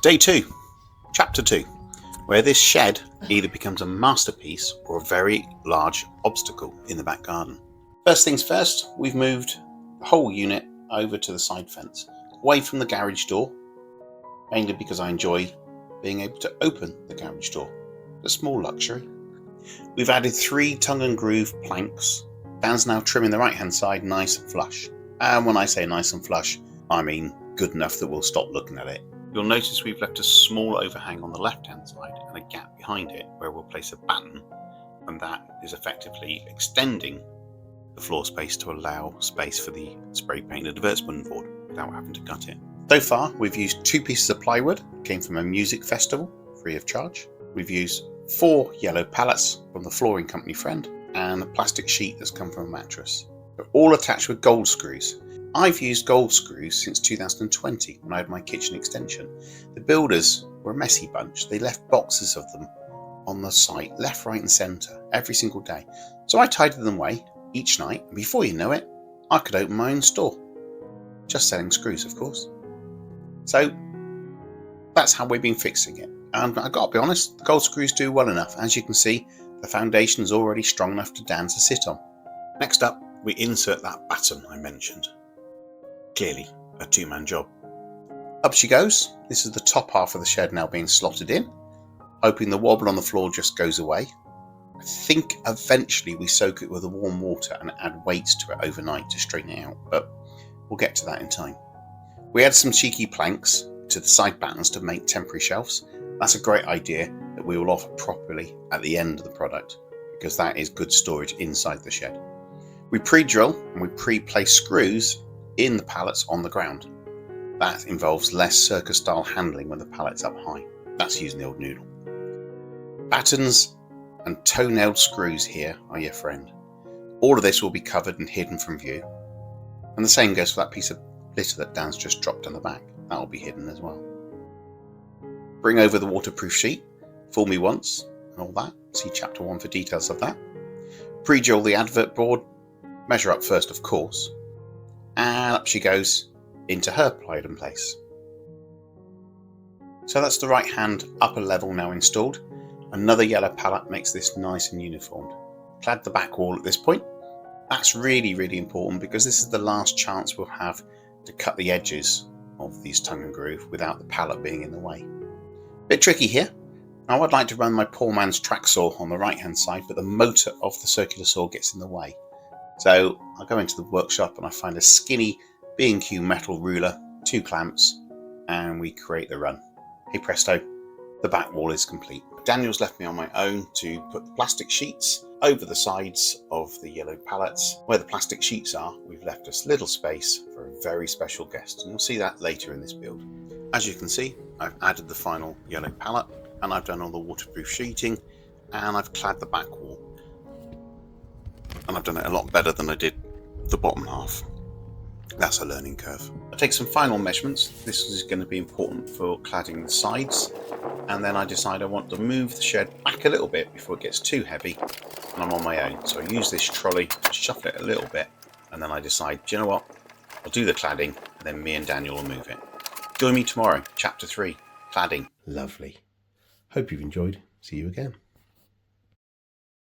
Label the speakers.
Speaker 1: Day 2, Chapter 2, where this shed either becomes a masterpiece or a very large obstacle in the back garden. First things first, we've moved the whole unit over to the side fence, away from the garage door, mainly because I enjoy being able to open the garage door. A small luxury. We've added 3 tongue and groove planks. Dan's now trimming the right hand side nice and flush. And when I say nice and flush, I mean good enough that we'll stop looking at it. You'll notice we've left a small overhang on the left hand side and a gap behind it where we'll place a batten, and that is effectively extending the floor space to allow space for the spray painted advertisement board without having to cut it. So far we've used 2 pieces of plywood, came from a music festival, free of charge. We've used 4 yellow pallets from the flooring company friend and a plastic sheet that's come from a mattress. They're all attached with gold screws. I've used gold screws since 2020 when I had my kitchen extension. The builders were a messy bunch. They left boxes of them on the site, left, right and centre, every single day. So I tidied them away each night, and before you know it, I could open my own store. Just selling screws, of course. So that's how we've been fixing it. And I've got to be honest, the gold screws do well enough. As you can see, the foundation is already strong enough for Dan to sit on. Next up, we insert that batten I mentioned. Clearly a 2-man job. Up she goes. This is the top half of the shed now being slotted in, hoping the wobble on the floor just goes away. I think eventually we soak it with the warm water and add weights to it overnight to straighten it out, but we'll get to that in time. We add some cheeky planks to the side battens to make temporary shelves. That's a great idea that we will offer properly at the end of the product, because that is good storage inside the shed. We pre-drill and we pre-place screws in the pallets on the ground. That involves less circus style handling when the pallet's up high. That's using the old noodle. Battens and toenailed screws here are your friend. All of this will be covered and hidden from view. And the same goes for that piece of litter that Dan's just dropped on the back. That will be hidden as well. Bring over the waterproof sheet, fool me once and all that. See chapter 1 for details of that. Pre-drill the advert board, measure up first of course, and up she goes into her pride and place. So that's the right hand upper level now installed. Another yellow pallet makes this nice and uniformed. Clad the back wall at this point. That's really important because this is the last chance we'll have to cut the edges of these tongue and groove without the pallet being in the way. Bit tricky here. Now I'd like to run my poor man's track saw on the right hand side, but the motor of the circular saw gets in the way. So I go into the workshop and I find a skinny B&Q metal ruler, 2 clamps, and we create the run. Hey presto, the back wall is complete. Daniel's left me on my own to put the plastic sheets over the sides of the yellow pallets. Where the plastic sheets are, we've left us little space for a very special guest, and you'll see that later in this build. As you can see, I've added the final yellow pallet, and I've done all the waterproof sheeting, and I've clad the back wall. And I've done it a lot better than I did the bottom half. That's a learning curve. I take some final measurements. This is going to be important for cladding the sides, and then I decide I want to move the shed back a little bit before it gets too heavy, and I'm on my own. So I use this trolley to shuffle it a little bit, and then I decide, do you know what, I'll do the cladding and then me and Daniel will move it. Join me tomorrow, chapter 3, cladding.
Speaker 2: Lovely. Hope you've enjoyed. See you again.